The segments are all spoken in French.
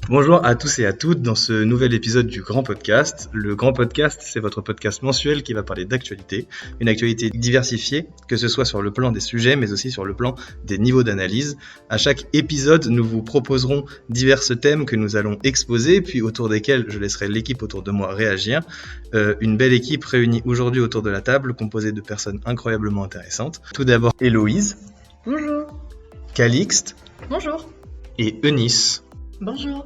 Bonjour à tous et à toutes dans ce nouvel épisode du Grand Podcast. Le Grand Podcast, c'est votre podcast mensuel qui va parler d'actualité, une actualité diversifiée, que ce soit sur le plan des sujets, mais aussi sur le plan des niveaux d'analyse. À chaque épisode, nous vous proposerons divers thèmes que nous allons exposer, puis autour desquels je laisserai l'équipe autour de moi réagir. Une belle équipe réunie aujourd'hui autour de la table, composée de personnes incroyablement intéressantes. Tout d'abord, Héloïse. Bonjour. Calixte. Bonjour. Et Eunice. Bonjour.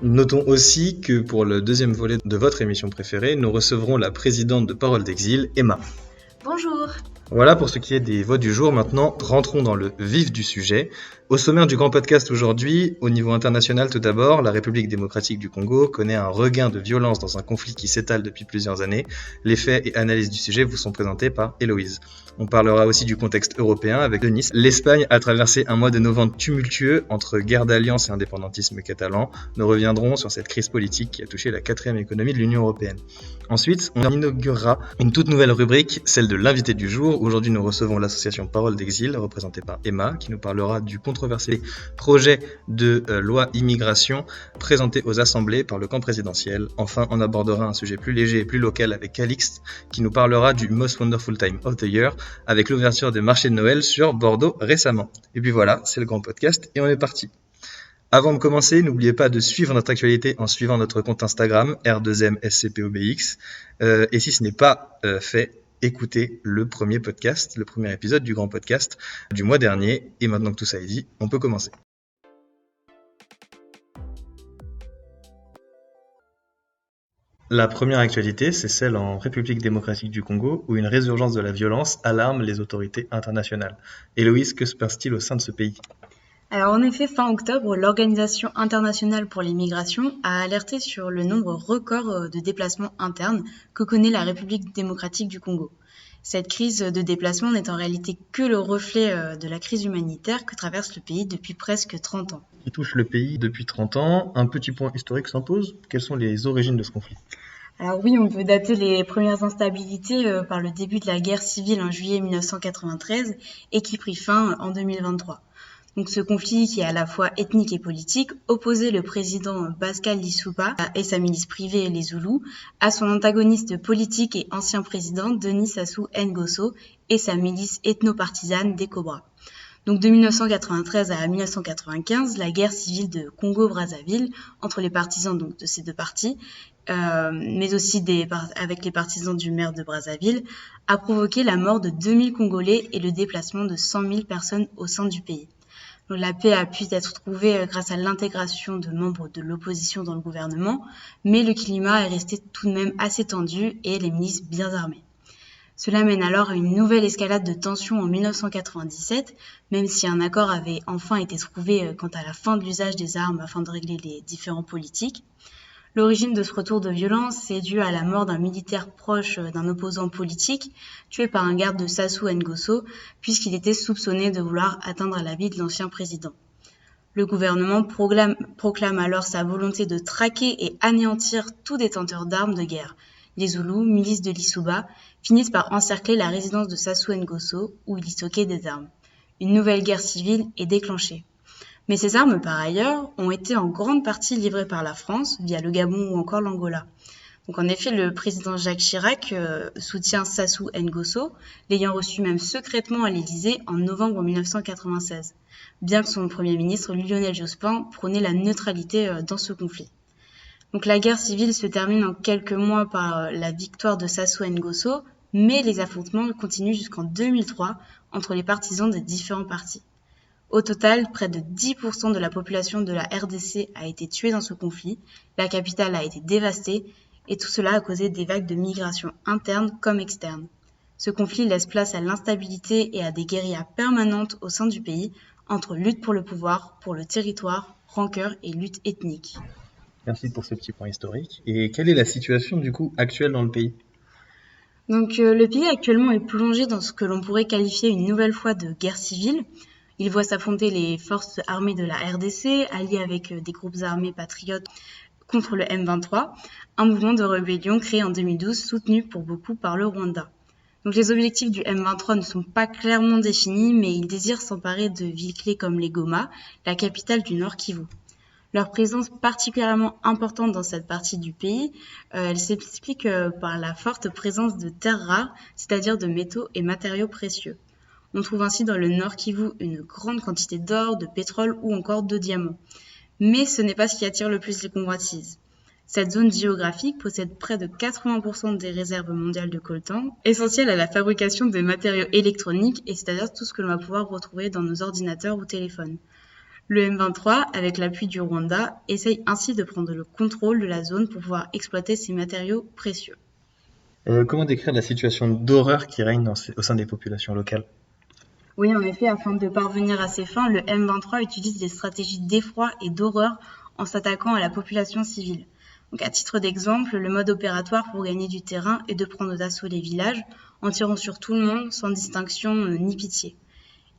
Notons aussi que pour le deuxième volet de votre émission préférée, nous recevrons la présidente de Parole d'Exil, Emma. Bonjour. Voilà pour ce qui est des voix du jour. Maintenant, rentrons dans le vif du sujet. Au sommaire du Grand Podcast aujourd'hui, au niveau international tout d'abord, la République démocratique du Congo connaît un regain de violence dans un conflit qui s'étale depuis plusieurs années. Les faits et analyses du sujet vous sont présentés par Héloïse. On parlera aussi du contexte européen avec Eunice. L'Espagne a traversé un mois de novembre tumultueux entre guerre d'alliance et indépendantisme catalan. Nous reviendrons sur cette crise politique qui a touché la quatrième économie de l'Union européenne. Ensuite, on inaugurera une toute nouvelle rubrique, celle de l'invité du jour. Aujourd'hui, nous recevons l'association Parole d'Exil, représentée par Emma, qui nous parlera du controversé projet de loi immigration présenté aux assemblées par le camp présidentiel. Enfin, on abordera un sujet plus léger et plus local avec Calixte, qui nous parlera du Most Wonderful Time of the Year, avec l'ouverture des marchés de Noël sur Bordeaux récemment. Et puis voilà, c'est le Grand Podcast et on est parti. Avant de commencer, n'oubliez pas de suivre notre actualité en suivant notre compte Instagram, R2MSCPOBX. Et si ce n'est pas fait, écoutez le premier podcast, le premier épisode du Grand Podcast du mois dernier. Et maintenant que tout ça est dit, on peut commencer. La première actualité, c'est celle en République démocratique du Congo, où une résurgence de la violence alarme les autorités internationales. Héloïse, que se passe-t-il au sein de ce pays ? Alors en effet, fin octobre, l'Organisation internationale pour les migrations a alerté sur le nombre record de déplacements internes que connaît la République démocratique du Congo. Cette crise de déplacement n'est en réalité que le reflet de la crise humanitaire que traverse le pays depuis presque 30 ans. Qui touche le pays depuis 30 ans, un petit point historique s'impose. Quelles sont les origines de ce conflit ? Alors oui, on peut dater les premières instabilités par le début de la guerre civile en juillet 1993 et qui prit fin en 2023. Donc ce conflit, qui est à la fois ethnique et politique, opposait le président Pascal Lissouba et sa milice privée, les Zoulous, à son antagoniste politique et ancien président Denis Sassou Nguesso et sa milice ethno-partisane des Cobras. Donc de 1993 à 1995, la guerre civile de Congo-Brazzaville entre les partisans donc, de ces deux partis, mais aussi avec les partisans du maire de Brazzaville, a provoqué la mort de 2000 Congolais et le déplacement de 100 000 personnes au sein du pays. Donc, la paix a pu être trouvée grâce à l'intégration de membres de l'opposition dans le gouvernement, mais le climat est resté tout de même assez tendu et les milices bien armées. Cela mène alors à une nouvelle escalade de tensions en 1997, même si un accord avait enfin été trouvé quant à la fin de l'usage des armes afin de régler les différends politiques. L'origine de ce retour de violence est due à la mort d'un militaire proche d'un opposant politique, tué par un garde de Sassou Nguesso, puisqu'il était soupçonné de vouloir atteindre la vie de l'ancien président. Le gouvernement proclame alors sa volonté de traquer et anéantir tout détenteur d'armes de guerre. Les Zoulous, milices de Lissouba, finissent par encercler la résidence de Sassou Nguesso, où il y stockait des armes. Une nouvelle guerre civile est déclenchée. Mais ces armes, par ailleurs, ont été en grande partie livrées par la France, via le Gabon ou encore l'Angola. Donc en effet, le président Jacques Chirac soutient Sassou Nguesso, l'ayant reçu même secrètement à l'Élysée en novembre 1996, bien que son premier ministre Lionel Jospin prônait la neutralité dans ce conflit. Donc la guerre civile se termine en quelques mois par la victoire de Sassou Nguesso, mais les affrontements continuent jusqu'en 2003 entre les partisans des différents partis. Au total, près de 10% de la population de la RDC a été tuée dans ce conflit, la capitale a été dévastée, et tout cela a causé des vagues de migration internes comme externes. Ce conflit laisse place à l'instabilité et à des guérillas permanentes au sein du pays, entre lutte pour le pouvoir, pour le territoire, rancœur et lutte ethnique. Merci pour ce petit point historique. Et quelle est la situation du coup actuelle dans le pays ? Donc le pays actuellement est plongé dans ce que l'on pourrait qualifier une nouvelle fois de guerre civile. Il voit s'affronter les forces armées de la RDC, alliées avec des groupes armés patriotes contre le M23, un mouvement de rébellion créé en 2012, soutenu pour beaucoup par le Rwanda. Donc les objectifs du M23 ne sont pas clairement définis, mais ils désirent s'emparer de villes clés comme les Goma, la capitale du Nord Kivu. Leur présence particulièrement importante dans cette partie du pays, elle s'explique par la forte présence de terres rares, c'est-à-dire de métaux et matériaux précieux. On trouve ainsi dans le Nord Kivu une grande quantité d'or, de pétrole ou encore de diamants. Mais ce n'est pas ce qui attire le plus les convoitises. Cette zone géographique possède près de 80% des réserves mondiales de coltan, essentielles à la fabrication de matériaux électroniques, et c'est-à-dire tout ce que l'on va pouvoir retrouver dans nos ordinateurs ou téléphones. Le M23, avec l'appui du Rwanda, essaye ainsi de prendre le contrôle de la zone pour pouvoir exploiter ces matériaux précieux. Comment décrire la situation d'horreur qui règne au sein des populations locales? Oui, en effet, afin de parvenir à ses fins, le M23 utilise des stratégies d'effroi et d'horreur en s'attaquant à la population civile. Donc, à titre d'exemple, le mode opératoire pour gagner du terrain est de prendre d'assaut les villages en tirant sur tout le monde sans distinction ni pitié.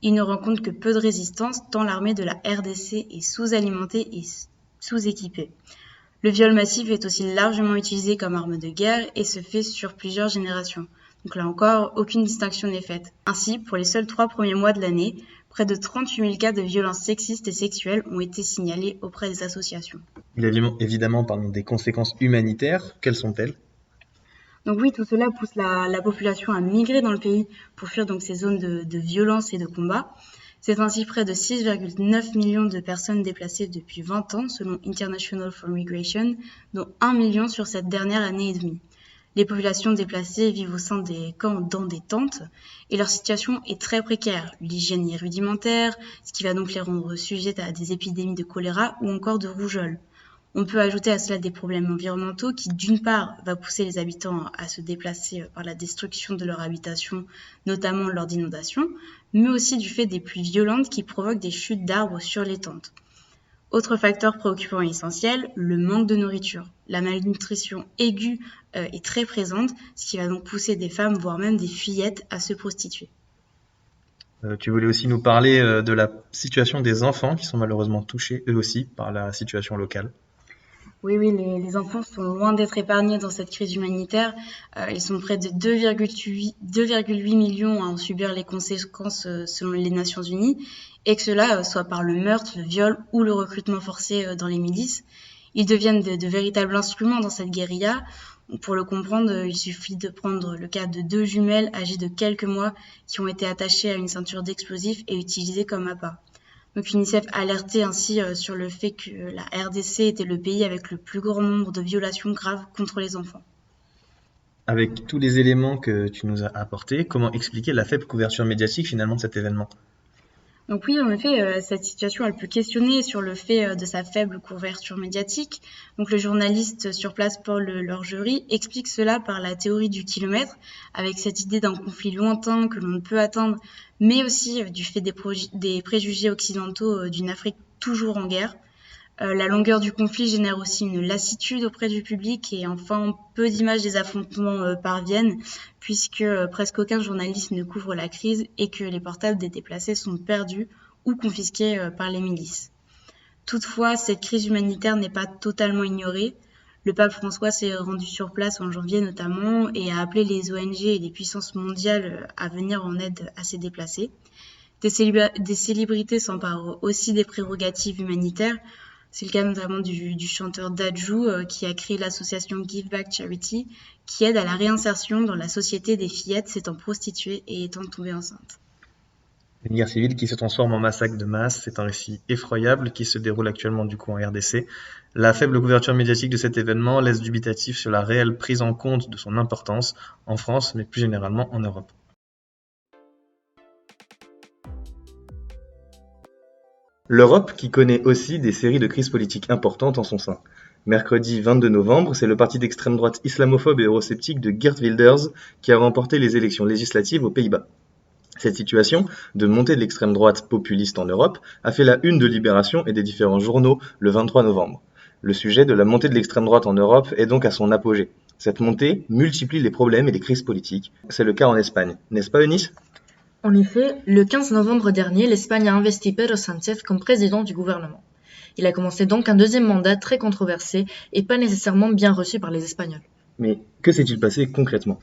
Il ne rencontre que peu de résistance tant l'armée de la RDC est sous-alimentée et sous-équipée. Le viol massif est aussi largement utilisé comme arme de guerre et se fait sur plusieurs générations. Donc là encore, aucune distinction n'est faite. Ainsi, pour les seuls 3 premiers mois de l'année, près de 38 000 cas de violences sexistes et sexuelles ont été signalés auprès des associations. Il y a évidemment des conséquences humanitaires. Quelles sont-elles? Donc oui, tout cela pousse la population à migrer dans le pays pour fuir donc ces zones de violence et de combat. C'est ainsi près de 6,9 millions de personnes déplacées depuis 20 ans, selon International for Migration, dont 1 million sur cette dernière année et demie. Les populations déplacées vivent au sein des camps dans des tentes et leur situation est très précaire. L'hygiène est rudimentaire, ce qui va donc les rendre sujettes à des épidémies de choléra ou encore de rougeole. On peut ajouter à cela des problèmes environnementaux qui, d'une part, va pousser les habitants à se déplacer par la destruction de leur habitation, notamment lors d'inondations, mais aussi du fait des pluies violentes qui provoquent des chutes d'arbres sur les tentes. Autre facteur préoccupant et essentiel, le manque de nourriture. La malnutrition aiguë est très présente, ce qui va donc pousser des femmes, voire même des fillettes, à se prostituer. Tu voulais aussi nous parler de la situation des enfants qui sont malheureusement touchés eux aussi par la situation locale. Oui, les enfants sont loin d'être épargnés dans cette crise humanitaire. Ils sont près de 2,8 millions à en subir les conséquences selon les Nations Unies, et que cela soit par le meurtre, le viol ou le recrutement forcé dans les milices. Ils deviennent de véritables instruments dans cette guérilla. Pour le comprendre, il suffit de prendre le cas de 2 jumelles âgées de quelques mois qui ont été attachées à une ceinture d'explosifs et utilisées comme appât. Donc UNICEF alertait ainsi sur le fait que la RDC était le pays avec le plus grand nombre de violations graves contre les enfants. Avec tous les éléments que tu nous as apportés, comment expliquer la faible couverture médiatique finalement de cet événement? Donc oui, en effet, cette situation, elle peut questionner sur le fait de sa faible couverture médiatique. Donc le journaliste sur place, Paul Lorgerie, explique cela par la théorie du kilomètre, avec cette idée d'un conflit lointain que l'on ne peut atteindre, mais aussi du fait des préjugés occidentaux d'une Afrique toujours en guerre. La longueur du conflit génère aussi une lassitude auprès du public et enfin peu d'images des affrontements parviennent puisque presque aucun journaliste ne couvre la crise et que les portables des déplacés sont perdus ou confisqués par les milices. Toutefois, cette crise humanitaire n'est pas totalement ignorée. Le pape François s'est rendu sur place en janvier notamment et a appelé les ONG et les puissances mondiales à venir en aide à ces déplacés. Des célébrités s'emparent aussi des prérogatives humanitaires. C'est le cas notamment du chanteur Dadju qui a créé l'association Give Back Charity qui aide à la réinsertion dans la société des fillettes s'étant prostituées et étant tombées enceintes. Une guerre civile qui se transforme en massacre de masse, c'est un récit effroyable qui se déroule actuellement du coup en RDC. La faible couverture médiatique de cet événement laisse dubitatif sur la réelle prise en compte de son importance en France mais plus généralement en Europe. L'Europe qui connaît aussi des séries de crises politiques importantes en son sein. Mercredi 22 novembre, c'est le parti d'extrême droite islamophobe et eurosceptique de Geert Wilders qui a remporté les élections législatives aux Pays-Bas. Cette situation de montée de l'extrême droite populiste en Europe a fait la une de Libération et des différents journaux le 23 novembre. Le sujet de la montée de l'extrême droite en Europe est donc à son apogée. Cette montée multiplie les problèmes et les crises politiques. C'est le cas en Espagne, n'est-ce pas Eunice ? En effet, le 15 novembre dernier, l'Espagne a investi Pedro Sánchez comme président du gouvernement. Il a commencé donc un deuxième mandat très controversé et pas nécessairement bien reçu par les Espagnols. Mais que s'est-il passé concrètement ?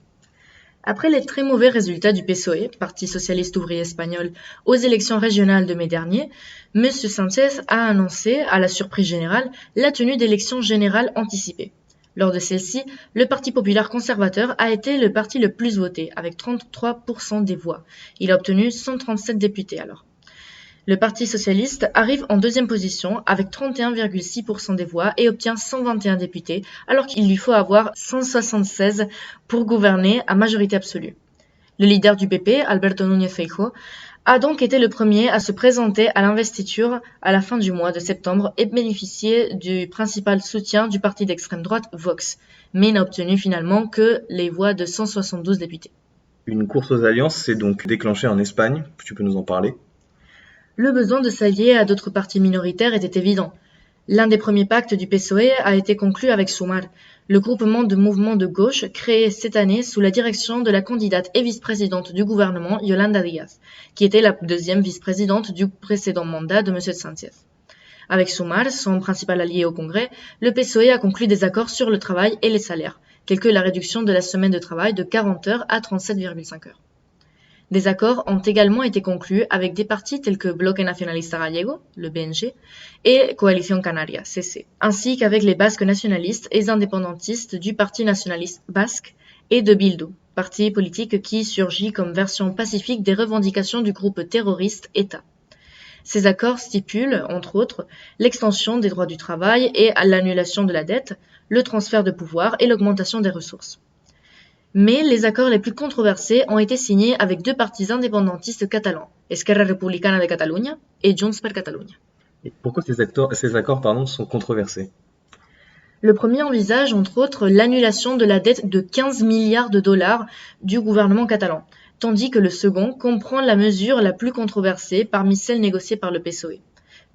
Après les très mauvais résultats du PSOE, Parti socialiste ouvrier espagnol, aux élections régionales de mai dernier, M. Sánchez a annoncé, à la surprise générale, la tenue d'élections générales anticipées. Lors de celle-ci, le Parti populaire conservateur a été le parti le plus voté, avec 33% des voix. Il a obtenu 137 députés alors. Le Parti socialiste arrive en deuxième position avec 31,6% des voix et obtient 121 députés, alors qu'il lui faut avoir 176 pour gouverner à majorité absolue. Le leader du PP, Alberto Núñez Feijóo, a donc été le premier à se présenter à l'investiture à la fin du mois de septembre et bénéficier du principal soutien du parti d'extrême droite Vox, mais n'a obtenu finalement que les voix de 172 députés. Une course aux alliances s'est donc déclenchée en Espagne, tu peux nous en parler? Le besoin de s'allier à d'autres partis minoritaires était évident. L'un des premiers pactes du PSOE a été conclu avec Sumar, le groupement de mouvements de gauche créé cette année sous la direction de la candidate et vice-présidente du gouvernement Yolanda Díaz, qui était la deuxième vice-présidente du précédent mandat de M. Sánchez. Avec Sumar, son principal allié au Congrès, le PSOE a conclu des accords sur le travail et les salaires, tels que la réduction de la semaine de travail de 40 heures à 37,5 heures. Des accords ont également été conclus avec des partis tels que Bloque Nacionalista Gallego, le BNG, et Coalición Canaria, CC, ainsi qu'avec les basques nationalistes et indépendantistes du Parti nationaliste basque et de Bildu, parti politique qui surgit comme version pacifique des revendications du groupe terroriste ETA. Ces accords stipulent, entre autres, l'extension des droits du travail et l'annulation de la dette, le transfert de pouvoir et l'augmentation des ressources. Mais les accords les plus controversés ont été signés avec deux partis indépendantistes catalans, Esquerra Republicana de Catalunya et Junts per Catalunya. Et pourquoi ces accords sont controversés? Le premier envisage, entre autres, l'annulation de la dette de 15 milliards de dollars du gouvernement catalan, tandis que le second comprend la mesure la plus controversée parmi celles négociées par le PSOE.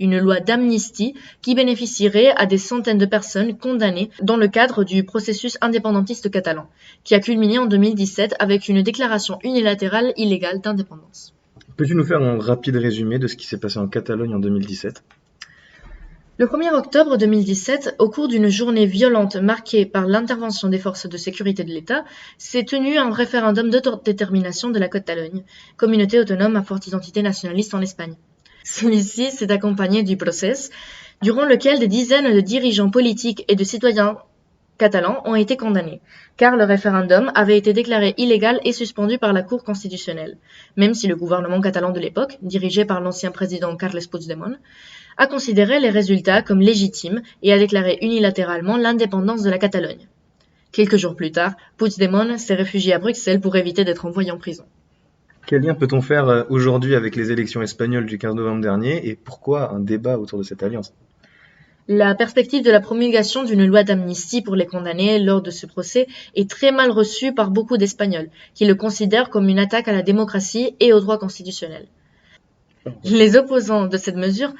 Une loi d'amnistie qui bénéficierait à des centaines de personnes condamnées dans le cadre du processus indépendantiste catalan, qui a culminé en 2017 avec une déclaration unilatérale illégale d'indépendance. Peux-tu nous faire un rapide résumé de ce qui s'est passé en Catalogne en 2017? Le 1er octobre 2017, au cours d'une journée violente marquée par l'intervention des forces de sécurité de l'État, s'est tenu un référendum d'autodétermination de la Catalogne, communauté autonome à forte identité nationaliste en Espagne. Celui-ci s'est accompagné du procès, durant lequel des dizaines de dirigeants politiques et de citoyens catalans ont été condamnés, car le référendum avait été déclaré illégal et suspendu par la Cour constitutionnelle, même si le gouvernement catalan de l'époque, dirigé par l'ancien président Carles Puigdemont, a considéré les résultats comme légitimes et a déclaré unilatéralement l'indépendance de la Catalogne. Quelques jours plus tard, Puigdemont s'est réfugié à Bruxelles pour éviter d'être envoyé en prison. Quel lien peut-on faire aujourd'hui avec les élections espagnoles du 15 novembre dernier et pourquoi un débat autour de cette alliance? La perspective de la promulgation d'une loi d'amnistie pour les condamnés lors de ce procès est très mal reçue par beaucoup d'Espagnols, qui le considèrent comme une attaque à la démocratie et aux droits constitutionnels. Les opposants de cette mesure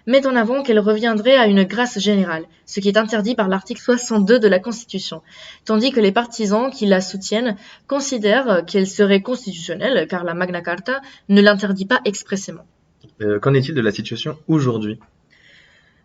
mettent en avant qu'elle reviendrait à une grâce générale, ce qui est interdit par l'article 62 de la Constitution, tandis que les partisans qui la soutiennent considèrent qu'elle serait constitutionnelle car la Magna Carta ne l'interdit pas expressément. Qu'en est-il de la situation aujourd'hui?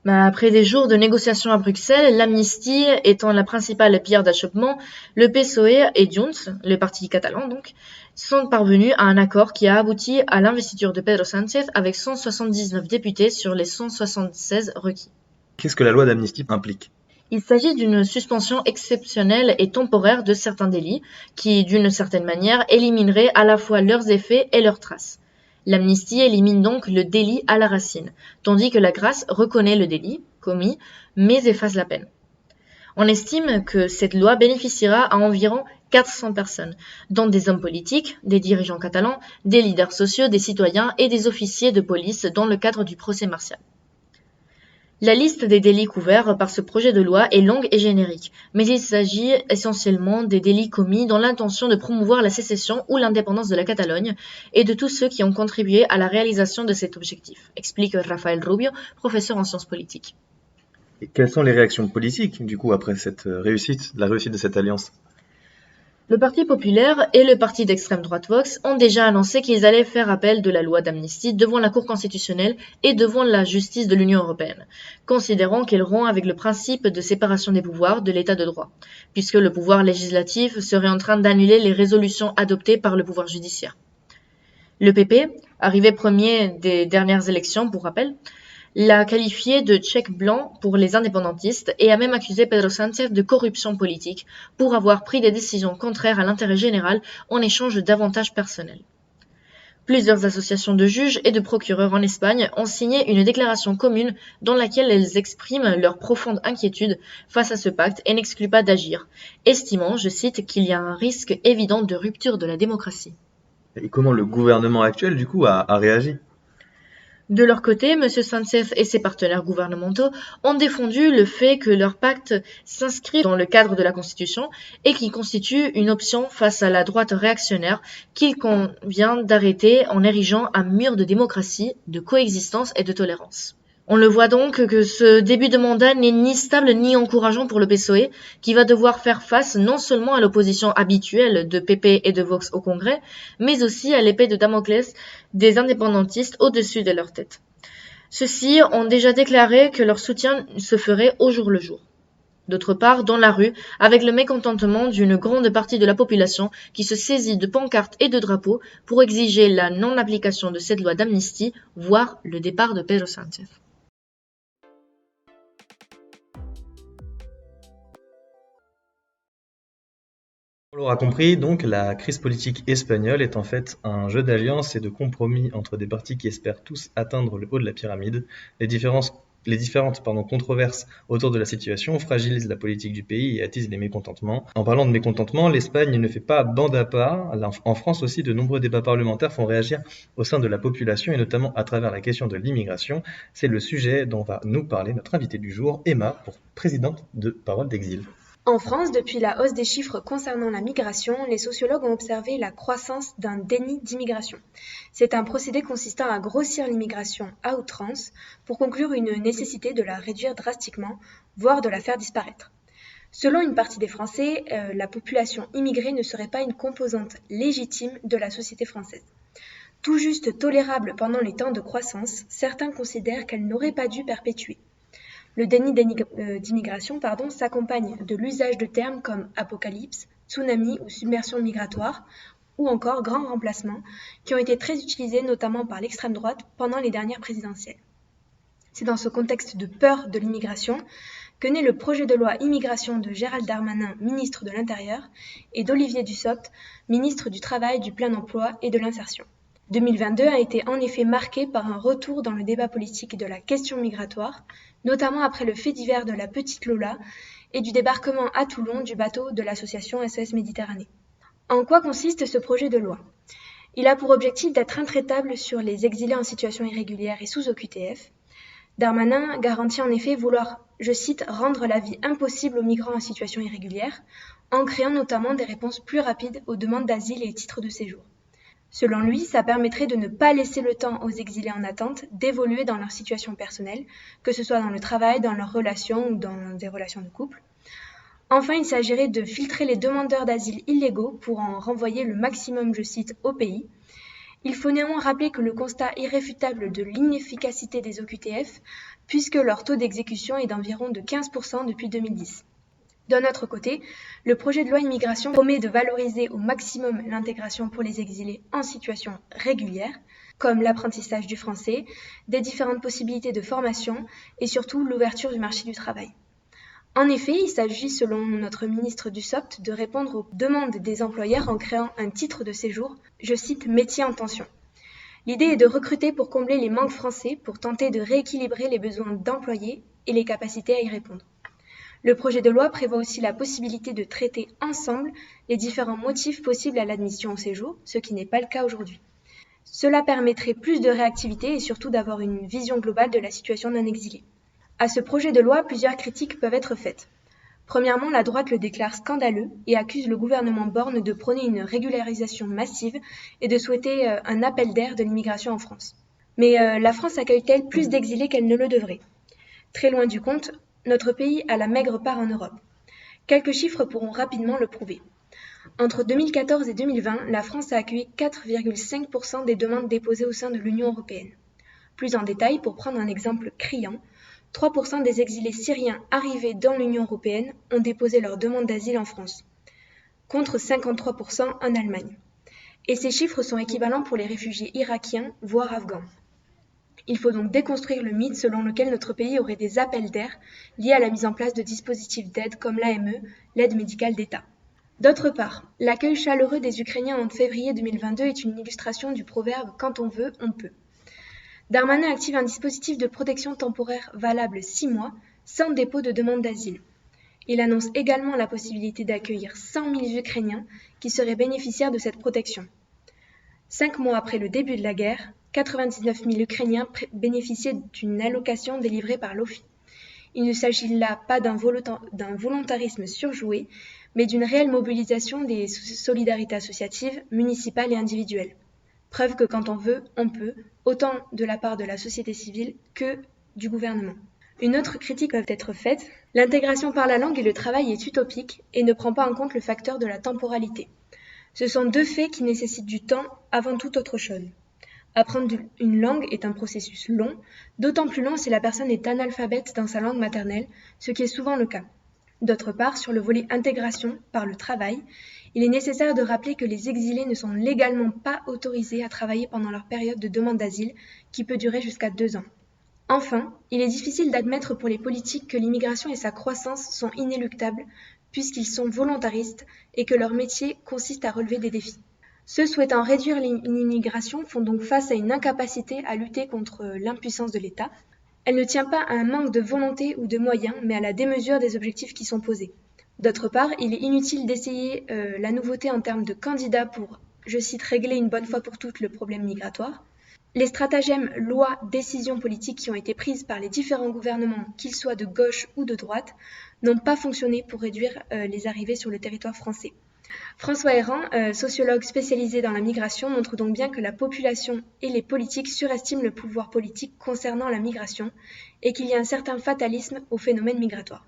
Après des jours de négociations à Bruxelles, l'amnistie étant la principale pierre d'achoppement, le PSOE et Junts, le parti catalan donc, sont parvenus à un accord qui a abouti à l'investiture de Pedro Sánchez avec 179 députés sur les 176 requis. Qu'est-ce que la loi d'amnistie implique? Il s'agit d'une suspension exceptionnelle et temporaire de certains délits qui, d'une certaine manière, éliminerait à la fois leurs effets et leurs traces. L'amnistie élimine donc le délit à la racine, tandis que la grâce reconnaît le délit commis, mais efface la peine. On estime que cette loi bénéficiera à environ 400 personnes, dont des hommes politiques, des dirigeants catalans, des leaders sociaux, des citoyens et des officiers de police dans le cadre du procès martial. La liste des délits couverts par ce projet de loi est longue et générique, mais il s'agit essentiellement des délits commis dans l'intention de promouvoir la sécession ou l'indépendance de la Catalogne et de tous ceux qui ont contribué à la réalisation de cet objectif, explique Rafael Rubio, professeur en sciences politiques. Et quelles sont les réactions politiques, du coup, après la réussite de cette alliance? Le Parti populaire et le parti d'extrême droite Vox ont déjà annoncé qu'ils allaient faire appel de la loi d'amnistie devant la Cour constitutionnelle et devant la justice de l'Union européenne, considérant qu'elle rompt avec le principe de séparation des pouvoirs de l'État de droit, puisque le pouvoir législatif serait en train d'annuler les résolutions adoptées par le pouvoir judiciaire. Le PP, arrivé premier des dernières élections pour rappel, l'a qualifié de chèque blanc pour les indépendantistes et a même accusé Pedro Sánchez de corruption politique pour avoir pris des décisions contraires à l'intérêt général en échange d'avantages personnels. Plusieurs associations de juges et de procureurs en Espagne ont signé une déclaration commune dans laquelle elles expriment leur profonde inquiétude face à ce pacte et n'excluent pas d'agir, estimant, je cite, qu'il y a un risque évident de rupture de la démocratie. Et comment le gouvernement actuel, du coup, a réagi? De leur côté, M. Sánchez et ses partenaires gouvernementaux ont défendu le fait que leur pacte s'inscrit dans le cadre de la Constitution et qu'il constitue une option face à la droite réactionnaire qu'il convient d'arrêter en érigeant un mur de démocratie, de coexistence et de tolérance. On le voit donc que ce début de mandat n'est ni stable ni encourageant pour le PSOE, qui va devoir faire face non seulement à l'opposition habituelle de PP et de Vox au Congrès, mais aussi à l'épée de Damoclès des indépendantistes au-dessus de leur tête. Ceux-ci ont déjà déclaré que leur soutien se ferait au jour le jour. D'autre part, dans la rue, avec le mécontentement d'une grande partie de la population qui se saisit de pancartes et de drapeaux pour exiger la non-application de cette loi d'amnistie, voire le départ de Pedro Sánchez. On l'aura compris, donc, la crise politique espagnole est en fait un jeu d'alliances et de compromis entre des partis qui espèrent tous atteindre le haut de la pyramide. Les différentes controverses autour de la situation fragilisent la politique du pays et attisent les mécontentements. En parlant de mécontentement, l'Espagne ne fait pas bande à part. En France aussi, de nombreux débats parlementaires font réagir au sein de la population et notamment à travers la question de l'immigration. C'est le sujet dont va nous parler notre invitée du jour, Emma, présidente de Parole d'Exil. En France, depuis la hausse des chiffres concernant la migration, les sociologues ont observé la croissance d'un déni d'immigration. C'est un procédé consistant à grossir l'immigration à outrance pour conclure une nécessité de la réduire drastiquement, voire de la faire disparaître. Selon une partie des Français, la population immigrée ne serait pas une composante légitime de la société française. Tout juste tolérable pendant les temps de croissance, certains considèrent qu'elle n'aurait pas dû perpétuer. Le déni d'immigration s'accompagne de l'usage de termes comme apocalypse, tsunami ou submersion migratoire, ou encore grand remplacement, qui ont été très utilisés notamment par l'extrême droite pendant les dernières présidentielles. C'est dans ce contexte de peur de l'immigration que naît le projet de loi immigration de Gérald Darmanin, ministre de l'Intérieur, et d'Olivier Dussopt, ministre du Travail, du Plein Emploi et de l'Insertion. 2022 a été en effet marqué par un retour dans le débat politique de la question migratoire, notamment après le fait divers de la petite Lola et du débarquement à Toulon du bateau de l'association SOS Méditerranée. En quoi consiste ce projet de loi ? Il a pour objectif d'être intraitable sur les exilés en situation irrégulière et sous OQTF. Darmanin garantit en effet vouloir, je cite, « rendre la vie impossible aux migrants en situation irrégulière » en créant notamment des réponses plus rapides aux demandes d'asile et titres de séjour. Selon lui, ça permettrait de ne pas laisser le temps aux exilés en attente d'évoluer dans leur situation personnelle, que ce soit dans le travail, dans leurs relations ou dans des relations de couple. Enfin, il s'agirait de filtrer les demandeurs d'asile illégaux pour en renvoyer le maximum, je cite, au pays. Il faut néanmoins rappeler que le constat irréfutable de l'inefficacité des OQTF, puisque leur taux d'exécution est d'environ de 15% depuis 2010. D'un autre côté, le projet de loi immigration promet de valoriser au maximum l'intégration pour les exilés en situation régulière, comme l'apprentissage du français, des différentes possibilités de formation et surtout l'ouverture du marché du travail. En effet, il s'agit, selon notre ministre Dussopt, de répondre aux demandes des employeurs en créant un titre de séjour, je cite, « métier en tension ». L'idée est de recruter pour combler les manques français pour tenter de rééquilibrer les besoins d'employés et les capacités à y répondre. Le projet de loi prévoit aussi la possibilité de traiter ensemble les différents motifs possibles à l'admission au séjour, ce qui n'est pas le cas aujourd'hui. Cela permettrait plus de réactivité et surtout d'avoir une vision globale de la situation d'un exilé. À ce projet de loi, plusieurs critiques peuvent être faites. Premièrement, la droite le déclare scandaleux et accuse le gouvernement Borne de prôner une régularisation massive et de souhaiter un appel d'air de l'immigration en France. Mais la France accueille-t-elle plus d'exilés qu'elle ne le devrait ? Très loin du compte, notre pays a la maigre part en Europe. Quelques chiffres pourront rapidement le prouver. Entre 2014 et 2020, la France a accueilli 4,5% des demandes déposées au sein de l'Union européenne. Plus en détail, pour prendre un exemple criant, 3% des exilés syriens arrivés dans l'Union européenne ont déposé leur demande d'asile en France, contre 53% en Allemagne. Et ces chiffres sont équivalents pour les réfugiés irakiens, voire afghans. Il faut donc déconstruire le mythe selon lequel notre pays aurait des appels d'air liés à la mise en place de dispositifs d'aide comme l'AME, l'aide médicale d'État. D'autre part, l'accueil chaleureux des Ukrainiens en février 2022 est une illustration du proverbe « quand on veut, on peut ». Darmanin active un dispositif de protection temporaire valable 6 mois, sans dépôt de demande d'asile. Il annonce également la possibilité d'accueillir 100 000 Ukrainiens qui seraient bénéficiaires de cette protection. 5 mois après le début de la guerre, 99 000 Ukrainiens bénéficiaient d'une allocation délivrée par l'OFI. Il ne s'agit là pas d'un volontarisme surjoué, mais d'une réelle mobilisation des solidarités associatives, municipales et individuelles. Preuve que quand on veut, on peut, autant de la part de la société civile que du gouvernement. Une autre critique peut être faite, l'intégration par la langue et le travail est utopique et ne prend pas en compte le facteur de la temporalité. Ce sont deux faits qui nécessitent du temps avant toute autre chose. Apprendre une langue est un processus long, d'autant plus long si la personne est analphabète dans sa langue maternelle, ce qui est souvent le cas. D'autre part, sur le volet intégration par le travail, il est nécessaire de rappeler que les exilés ne sont légalement pas autorisés à travailler pendant leur période de demande d'asile, qui peut durer jusqu'à 2 ans. Enfin, il est difficile d'admettre pour les politiques que l'immigration et sa croissance sont inéluctables, puisqu'ils sont volontaristes et que leur métier consiste à relever des défis. Ceux souhaitant réduire l'immigration font donc face à une incapacité à lutter contre l'impuissance de l'État. Elle ne tient pas à un manque de volonté ou de moyens, mais à la démesure des objectifs qui sont posés. D'autre part, il est inutile d'essayer la nouveauté en termes de candidats pour, je cite, régler une bonne fois pour toutes le problème migratoire. Les stratagèmes, lois, décisions politiques qui ont été prises par les différents gouvernements, qu'ils soient de gauche ou de droite, n'ont pas fonctionné pour réduire les arrivées sur le territoire français. François Héran, sociologue spécialisé dans la migration, montre donc bien que la population et les politiques surestiment le pouvoir politique concernant la migration et qu'il y a un certain fatalisme au phénomène migratoire,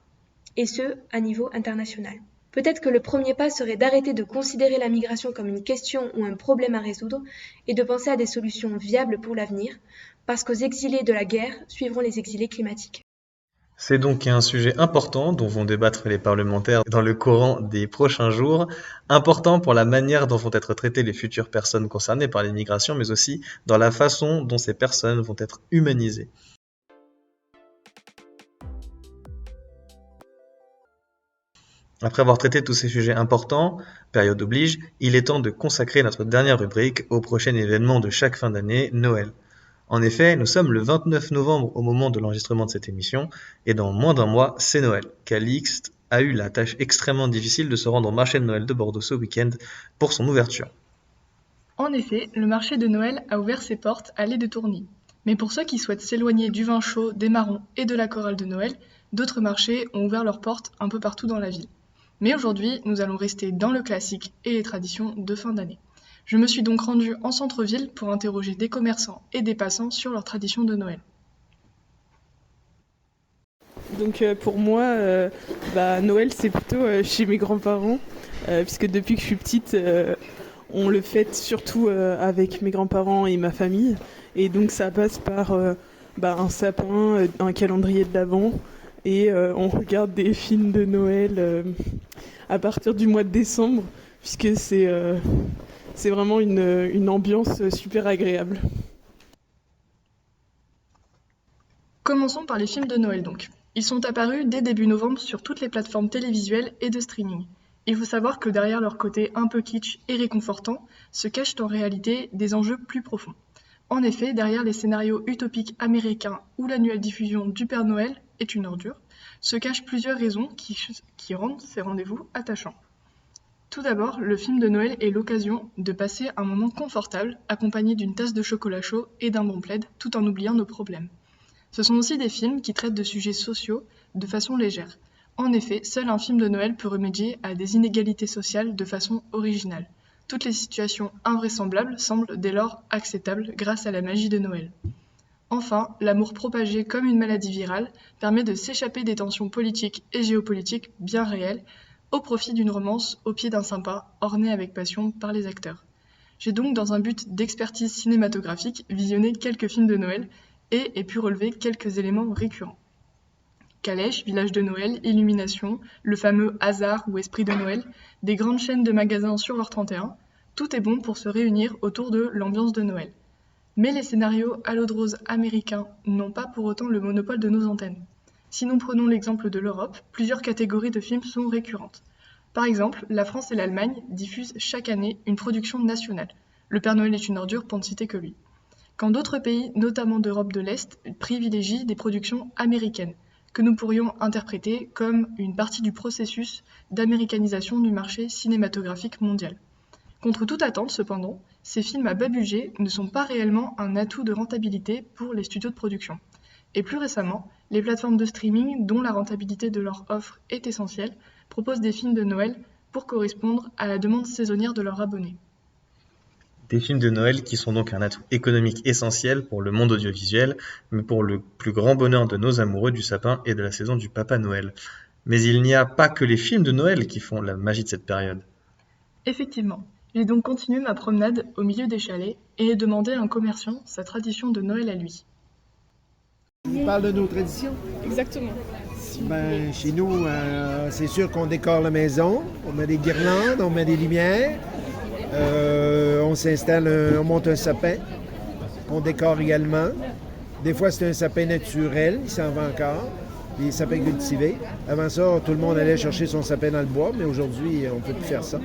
et ce, à niveau international. Peut-être que le premier pas serait d'arrêter de considérer la migration comme une question ou un problème à résoudre et de penser à des solutions viables pour l'avenir, parce qu'aux exilés de la guerre suivront les exilés climatiques. C'est donc un sujet important dont vont débattre les parlementaires dans le courant des prochains jours, important pour la manière dont vont être traitées les futures personnes concernées par l'immigration, mais aussi dans la façon dont ces personnes vont être humanisées. Après avoir traité tous ces sujets importants, période oblige, il est temps de consacrer notre dernière rubrique au prochain événement de chaque fin d'année, Noël. En effet, nous sommes le 29 novembre au moment de l'enregistrement de cette émission, et dans moins d'un mois, c'est Noël. Calixte a eu la tâche extrêmement difficile de se rendre au marché de Noël de Bordeaux ce week-end pour son ouverture. En effet, le marché de Noël a ouvert ses portes à l'Allée de Tourny. Mais pour ceux qui souhaitent s'éloigner du vin chaud, des marrons et de la chorale de Noël, d'autres marchés ont ouvert leurs portes un peu partout dans la ville. Mais aujourd'hui, nous allons rester dans le classique et les traditions de fin d'année. Je me suis donc rendue en centre-ville pour interroger des commerçants et des passants sur leurs traditions de Noël. Donc pour moi, Noël c'est plutôt chez mes grands-parents, puisque depuis que je suis petite, on le fête surtout avec mes grands-parents et ma famille. Et donc ça passe par un sapin, un calendrier de l'Avent, et on regarde des films de Noël à partir du mois de décembre, puisque c'est vraiment une ambiance super agréable. Commençons par les films de Noël donc. Ils sont apparus dès début novembre sur toutes les plateformes télévisuelles et de streaming. Il faut savoir que derrière leur côté un peu kitsch et réconfortant se cachent en réalité des enjeux plus profonds. En effet, derrière les scénarios utopiques américains où l'annuelle diffusion du Père Noël est une ordure, se cachent plusieurs raisons qui rendent ces rendez-vous attachants. Tout d'abord, le film de Noël est l'occasion de passer un moment confortable, accompagné d'une tasse de chocolat chaud et d'un bon plaid, tout en oubliant nos problèmes. Ce sont aussi des films qui traitent de sujets sociaux de façon légère. En effet, seul un film de Noël peut remédier à des inégalités sociales de façon originale. Toutes les situations invraisemblables semblent dès lors acceptables grâce à la magie de Noël. Enfin, l'amour propagé comme une maladie virale permet de s'échapper des tensions politiques et géopolitiques bien réelles au profit d'une romance au pied d'un sympa, ornée avec passion par les acteurs. J'ai donc, dans un but d'expertise cinématographique, visionné quelques films de Noël et ai pu relever quelques éléments récurrents. Calèche, village de Noël, illumination, le fameux hasard ou esprit de Noël, des grandes chaînes de magasins sur leur 31, tout est bon pour se réunir autour de l'ambiance de Noël. Mais les scénarios à l'eau de rose américains n'ont pas pour autant le monopole de nos antennes. Si nous prenons l'exemple de l'Europe, plusieurs catégories de films sont récurrentes. Par exemple, la France et l'Allemagne diffusent chaque année une production nationale. Le Père Noël est une ordure pour ne citer que lui. Quand d'autres pays, notamment d'Europe de l'Est, privilégient des productions américaines, que nous pourrions interpréter comme une partie du processus d'américanisation du marché cinématographique mondial. Contre toute attente, cependant, ces films à bas budget ne sont pas réellement un atout de rentabilité pour les studios de production. Et plus récemment, les plateformes de streaming, dont la rentabilité de leur offre est essentielle, proposent des films de Noël pour correspondre à la demande saisonnière de leurs abonnés. Des films de Noël qui sont donc un atout économique essentiel pour le monde audiovisuel, mais pour le plus grand bonheur de nos amoureux du sapin et de la saison du Papa Noël. Mais il n'y a pas que les films de Noël qui font la magie de cette période. Effectivement, j'ai donc continué ma promenade au milieu des chalets et ai demandé à un commerçant sa tradition de Noël à lui. On parle de nos traditions. Exactement. Ben, chez nous, c'est sûr qu'on décore la maison, on met des guirlandes, on met des lumières, on s'installe, on monte un sapin, on décore également. Des fois, c'est un sapin naturel, il s'en va encore, des sapins cultivés. Avant ça, tout le monde allait chercher son sapin dans le bois, mais aujourd'hui, on ne peut plus faire ça.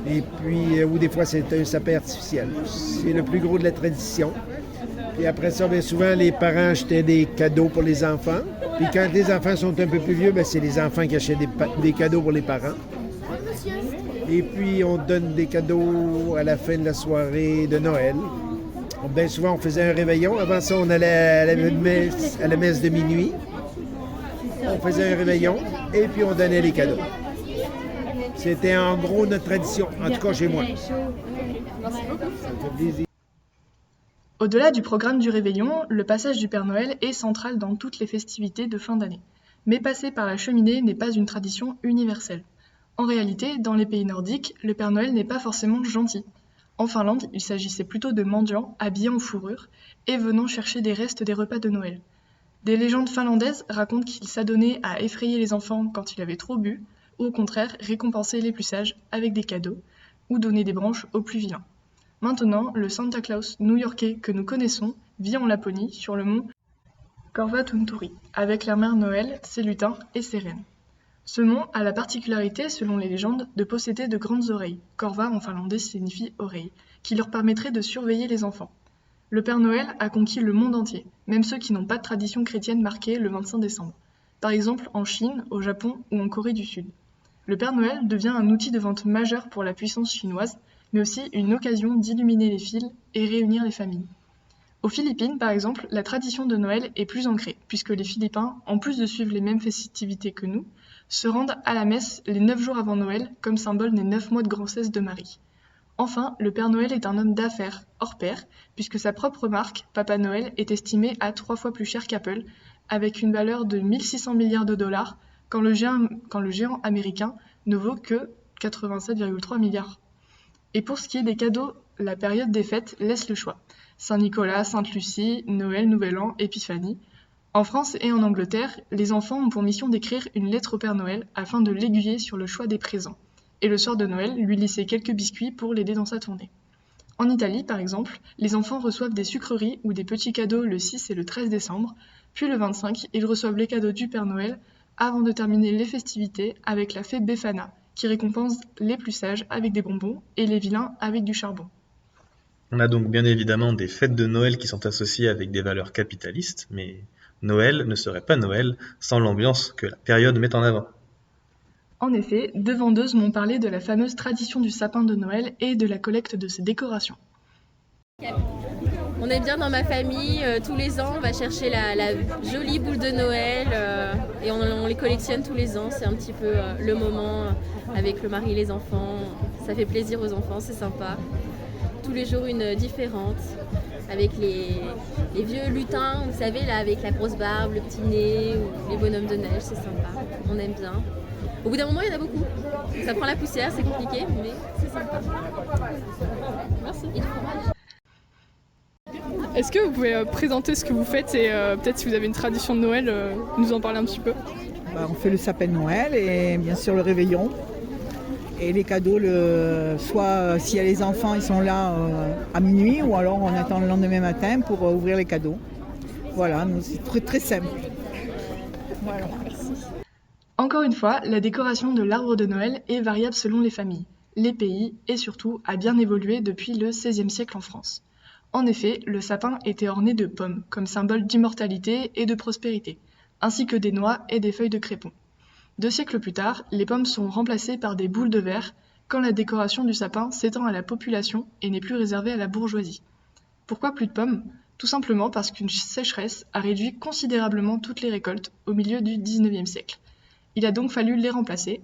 Et puis, ou des fois, c'est un sapin artificiel. C'est le plus gros de la tradition. Puis après ça, bien souvent, les parents achetaient des cadeaux pour les enfants. Puis quand les enfants sont un peu plus vieux, bien, c'est les enfants qui achètent des cadeaux pour les parents. Et puis, on donne des cadeaux à la fin de la soirée de Noël. Bien souvent, on faisait un réveillon. Avant ça, on allait à la messe de minuit. On faisait un réveillon et puis on donnait les cadeaux. C'était en gros notre tradition, en tout cas chez moi. Ça me fait plaisir. Au-delà du programme du réveillon, le passage du Père Noël est central dans toutes les festivités de fin d'année. Mais passer par la cheminée n'est pas une tradition universelle. En réalité, dans les pays nordiques, le Père Noël n'est pas forcément gentil. En Finlande, il s'agissait plutôt de mendiants habillés en fourrure et venant chercher des restes des repas de Noël. Des légendes finlandaises racontent qu'il s'adonnait à effrayer les enfants quand il avait trop bu, ou au contraire récompenser les plus sages avec des cadeaux, ou donner des branches aux plus vilains. Maintenant, le Santa Claus new-yorkais que nous connaissons vit en Laponie, sur le mont Korvatunturi, avec la mère Noël, ses lutins et ses reines. Ce mont a la particularité, selon les légendes, de posséder de grandes oreilles, Korva en finlandais signifie oreille, qui leur permettraient de surveiller les enfants. Le Père Noël a conquis le monde entier, même ceux qui n'ont pas de tradition chrétienne marquée le 25 décembre. Par exemple en Chine, au Japon ou en Corée du Sud. Le Père Noël devient un outil de vente majeur pour la puissance chinoise, mais aussi une occasion d'illuminer les fils et réunir les familles. Aux Philippines, par exemple, la tradition de Noël est plus ancrée, puisque les Philippins, en plus de suivre les mêmes festivités que nous, se rendent à la messe les 9 jours avant Noël, comme symbole des 9 mois de grossesse de Marie. Enfin, le Père Noël est un homme d'affaires, hors pair, puisque sa propre marque, Papa Noël, est estimée à 3 fois plus cher qu'Apple, avec une valeur de 1600 milliards de dollars, quand le géant américain ne vaut que 87,3 milliards. Et pour ce qui est des cadeaux, la période des fêtes laisse le choix. Saint-Nicolas, Sainte-Lucie, Noël, Nouvel An, Épiphanie. En France et en Angleterre, les enfants ont pour mission d'écrire une lettre au Père Noël afin de l'aiguiller sur le choix des présents. Et le soir de Noël, lui laisser quelques biscuits pour l'aider dans sa tournée. En Italie, par exemple, les enfants reçoivent des sucreries ou des petits cadeaux le 6 et le 13 décembre, puis le 25, ils reçoivent les cadeaux du Père Noël avant de terminer les festivités avec la fée Befana, qui récompense les plus sages avec des bonbons et les vilains avec du charbon. On a donc bien évidemment des fêtes de Noël qui sont associées avec des valeurs capitalistes, mais Noël ne serait pas Noël sans l'ambiance que la période met en avant. En effet, deux vendeuses m'ont parlé de la fameuse tradition du sapin de Noël et de la collecte de ses décorations. On est bien dans ma famille, tous les ans on va chercher la jolie boule de Noël et on les collectionne tous les ans, c'est un petit peu le moment avec le mari et les enfants, ça fait plaisir aux enfants, c'est sympa. Tous les jours une différente, avec les vieux lutins, vous savez là avec la grosse barbe, le petit nez, ou les bonhommes de neige, c'est sympa, on aime bien. Au bout d'un moment, il y en a beaucoup. Ça prend la poussière, c'est compliqué, mais c'est sympa. Merci. Et du fromage. Est-ce que vous pouvez présenter ce que vous faites et peut-être si vous avez une tradition de Noël, nous en parler un petit peu? On fait le sapin de Noël et bien sûr le réveillon. Et les cadeaux, soit s'il y a les enfants, ils sont là à minuit ou alors on attend le lendemain matin pour ouvrir les cadeaux. Voilà, c'est très, très simple. Voilà. Encore une fois, la décoration de l'arbre de Noël est variable selon les familles, les pays et surtout a bien évolué depuis le XVIe siècle en France. En effet, le sapin était orné de pommes, comme symbole d'immortalité et de prospérité, ainsi que des noix et des feuilles de crépon. 2 siècles plus tard, les pommes sont remplacées par des boules de verre, quand la décoration du sapin s'étend à la population et n'est plus réservée à la bourgeoisie. Pourquoi plus de pommes ? Tout simplement parce qu'une sécheresse a réduit considérablement toutes les récoltes au milieu du XIXe siècle. Il a donc fallu les remplacer,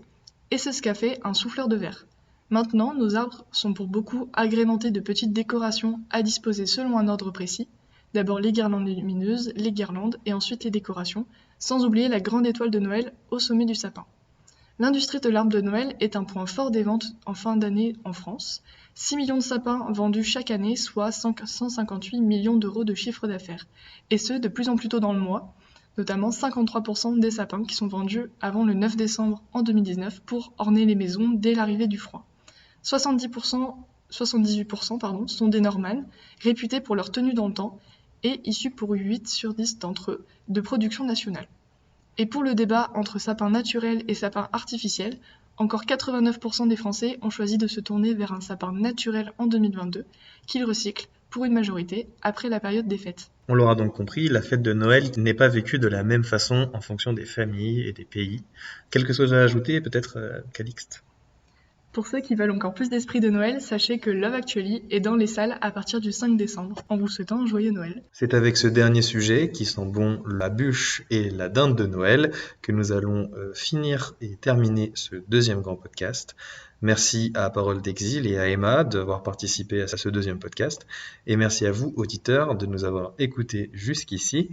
et c'est ce qu'a fait un souffleur de verre. Maintenant, nos arbres sont pour beaucoup agrémentés de petites décorations à disposer selon un ordre précis. D'abord les guirlandes lumineuses, les guirlandes et ensuite les décorations, sans oublier la grande étoile de Noël au sommet du sapin. L'industrie de l'arbre de Noël est un point fort des ventes en fin d'année en France. 6 millions de sapins vendus chaque année, soit 158 millions d'euros de chiffre d'affaires. Et ce, de plus en plus tôt dans le mois, notamment 53% des sapins qui sont vendus avant le 9 décembre en 2019 pour orner les maisons dès l'arrivée du froid. 78% sont des Normannes, réputés pour leur tenue dans le temps, et issus pour 8 sur 10 d'entre eux de production nationale. Et pour le débat entre sapin naturel et sapin artificiel, encore 89% des Français ont choisi de se tourner vers un sapin naturel en 2022, qu'ils recyclent pour une majorité après la période des fêtes. On l'aura donc compris, la fête de Noël n'est pas vécue de la même façon en fonction des familles et des pays. Quelque chose à ajouter, peut-être, Calixte ? Pour ceux qui veulent encore plus d'esprit de Noël, sachez que Love Actually est dans les salles à partir du 5 décembre, en vous souhaitant un joyeux Noël. C'est avec ce dernier sujet, qui sent bon la bûche et la dinde de Noël, que nous allons finir et terminer ce deuxième grand podcast. Merci à Parole d'Exil et à Emma d'avoir participé à ce deuxième podcast. Et merci à vous, auditeurs, de nous avoir écoutés jusqu'ici.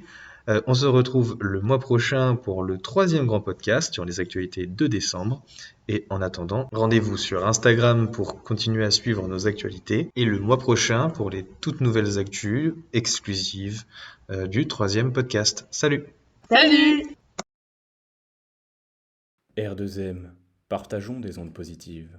On se retrouve le mois prochain pour le 3e grand podcast sur les actualités de décembre. Et en attendant, rendez-vous sur Instagram pour continuer à suivre nos actualités. Et le mois prochain pour les toutes nouvelles actus exclusives du 3e podcast. Salut! Salut! R2M, partageons des ondes positives.